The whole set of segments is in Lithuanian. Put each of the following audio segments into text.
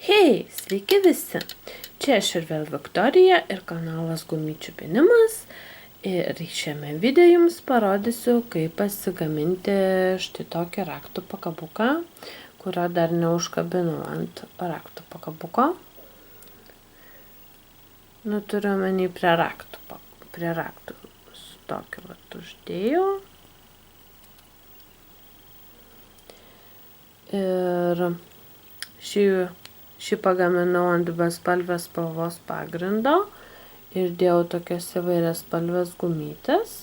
Hei, sveiki visi! Čia aš ir vėl Viktorija ir kanalas Gumyčių pinimas. Ir šiame video jums parodysiu, kaip pasigaminti štai tokį raktų pakabuką, kurio dar neužkabinau ant raktų pakabuko. Turiu omeny prie raktų su tokiu vat uždėjau. Ir šį pagaminau ant bespalvės spalvos pagrindo ir dėjau tokias įvairias spalvės gumytes.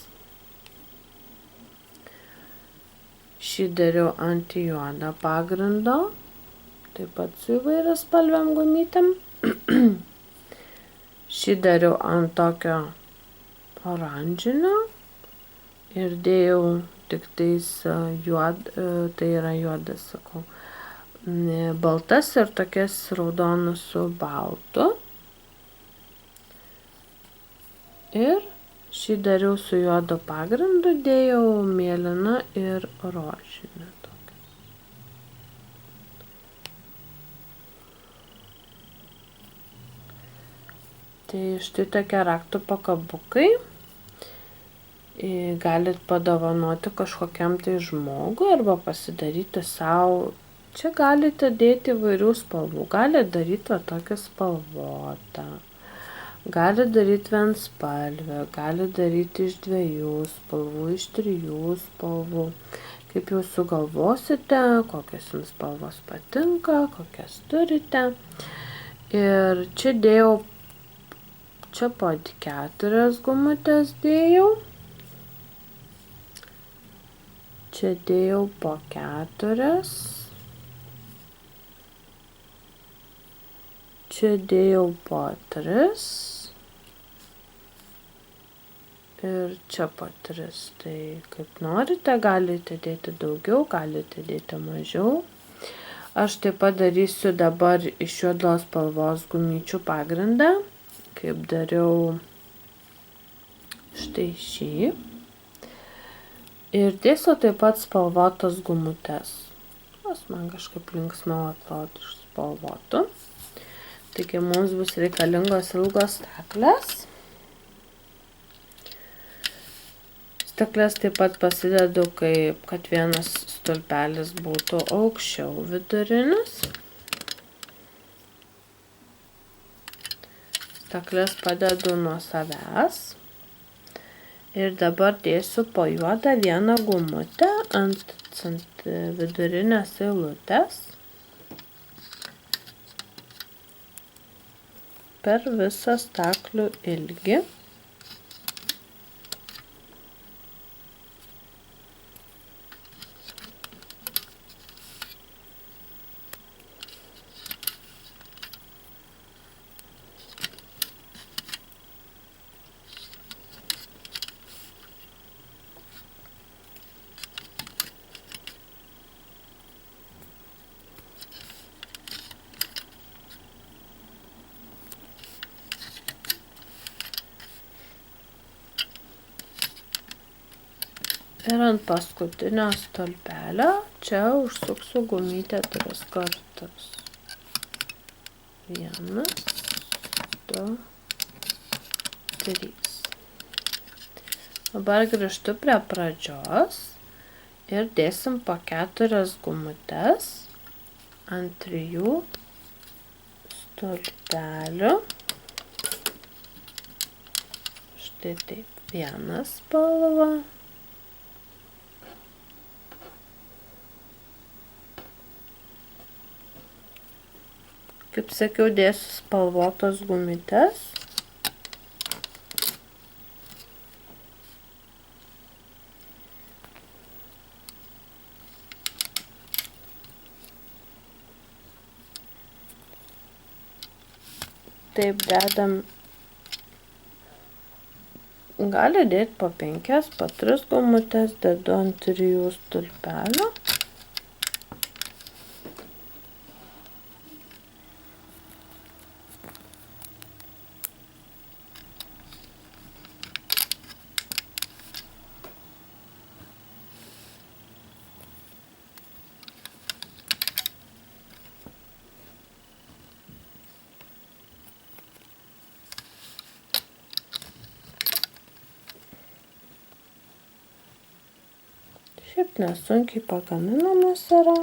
Šį dariau ant juodo pagrindo, taip pat su įvairias spalviam gumytėm. Šį dariau ant tokio oranžinio ir dėjau tik tais tai yra juodas, sakau, baltas ir tokias raudonas su baltu. Ir šį dariau su juodo pagrindu, dėjau mėlyną ir rožinę. Tai štai tokie raktų pakabukai. Galit padovanoti kažkokiam tai žmogui arba pasidaryti savo. Čia galite dėti įvairių spalvų. Galite daryti tokią spalvotą. Gali daryti vienspalvę, gali daryti iš 2 spalvų, iš 3 spalvų. Kaip jūs sugalvosite, kokios jums spalvos patinka, kokias turite. Ir čia dėjau, čia po 4 gumutės dėjau. Čia dėjau po 4. Čia dėjau po 3. Ir čia po 3. Tai kaip norite, galite dėti daugiau, galite dėti mažiau. Aš taip pat darysiu dabar iš juodos spalvos gumyčių pagrindą, kaip dariau štai šį. Ir dėsiu taip pat spalvotas gumutes. Jos man kažkaip linksmiau atrodo iš spalvotų. Taigi mums bus reikalingos ilgos staklės. Staklės taip pat pasidedu, kad vienas stulpelis būtų aukščiau vidurinis. Staklės padedu nuo savęs. Ir dabar dėsiu po juodą vieną gumutę ant vidurinės eilutės per visą staklių ilgį. Ir ant paskutinio stulpelio čia užsuksiu gumytę 3 kartus. 1, 2, 3. Dabar grįžtu prie pradžios ir dėsim po 4 gumutes ant 3 stulpelių. Štai taip, viena spalva. Kaip sakiau, dėsiu spalvotos gumytes. Taip dedam. Gali dėti po 5, po 3 gumutes, dedu ant 3 stulpelių. Šiaip nesunkiai pagaminamas yra.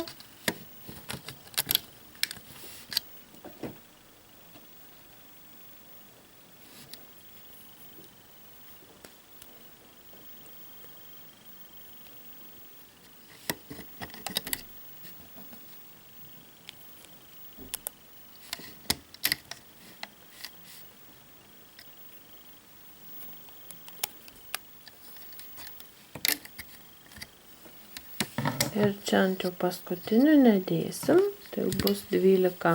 Ir čia ant jau paskutinių nedėsim, tai bus 12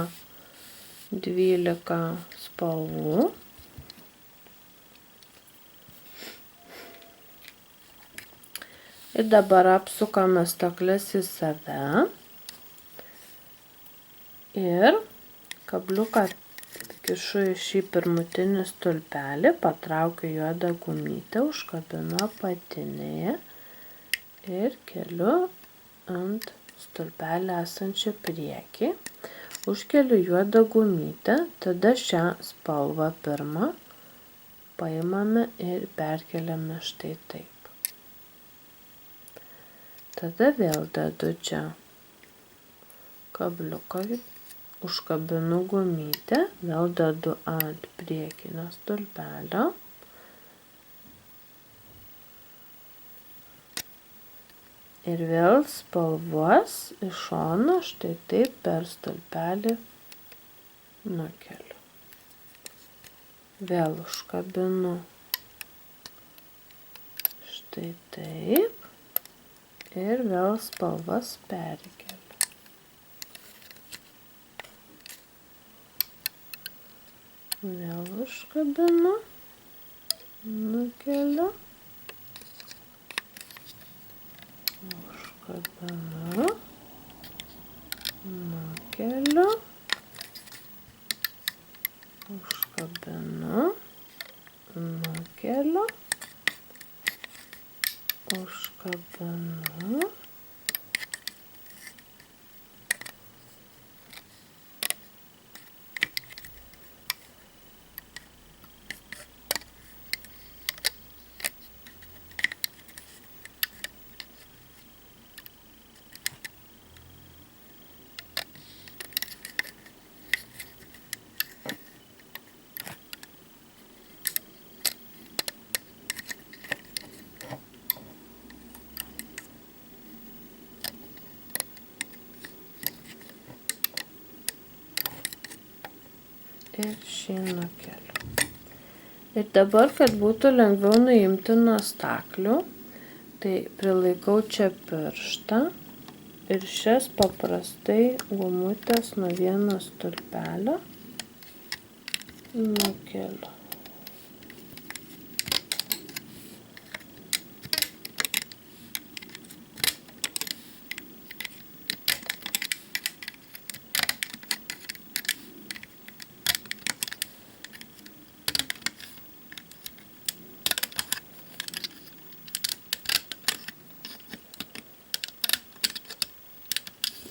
spalvų. Ir dabar apsukame stakles į save ir kabliuką kišu į šį pirmutinį stulpelį, patraukiu juodą gumytę, užkabinu apatinėje ir keliu ant stulpelį esančią priekį, užkeliu juodą gumytę, tada šią spalvą pirmą paimame ir perkeliame štai taip. Tada vėl dedu čia kabliuką, užkabinu gumytę, vėl dedu ant priekinio stulpelio. Ir vėl spalvas iš šono štai taip per stulpelį nukeliu. Vėl užkabinu štai taip ir vėl spalvas perkeliu. Vėl užkabinu, nukeliu. Užkabinu, nukeliu, užkabinu, nukeliu, užkabinu. Ir šį nukeliu. Ir dabar, kad būtų lengviau nuimti nuo staklių, tai prilaikau čia pirštą ir šias paprastai gumutės nuo vieno stulpelio nukeliu.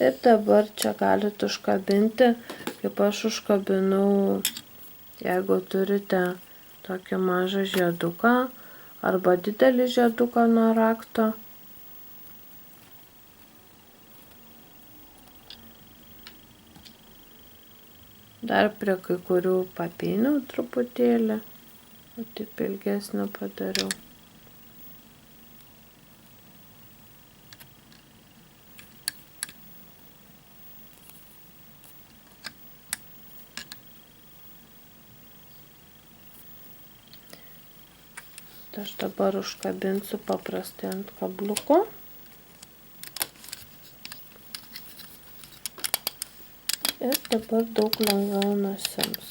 Ir dabar čia galite užkabinti, kaip aš užkabinau, jeigu turite tokį mažą žieduką arba didelį žieduką nuo rakto. Dar prie kai kurių papyniau truputėlį, o taip ilgesnį padariau. Tai aš dabar užkabinsiu paprastai ant kabliuko. Ir dabar daug lengviau nusims.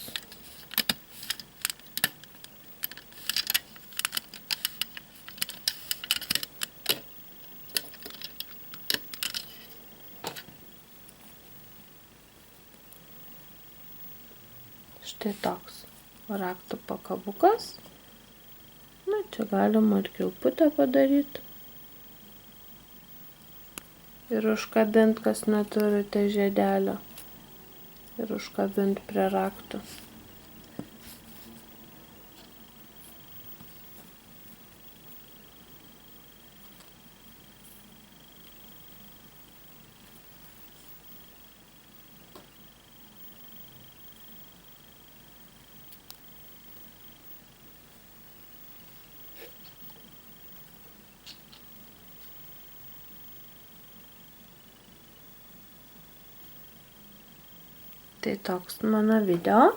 Štai toks raktų pakabukas. Na, čia galima ir kilputę padaryti. Ir užkabint, kas neturite žiedelio. Ir užkabint prie raktų. Tai toks mano video.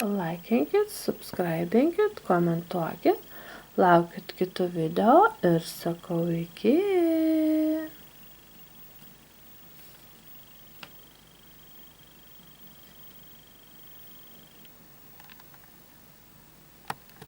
Laikinkit, subscribinkit, komentuokit, laukit kitų video ir sakau iki.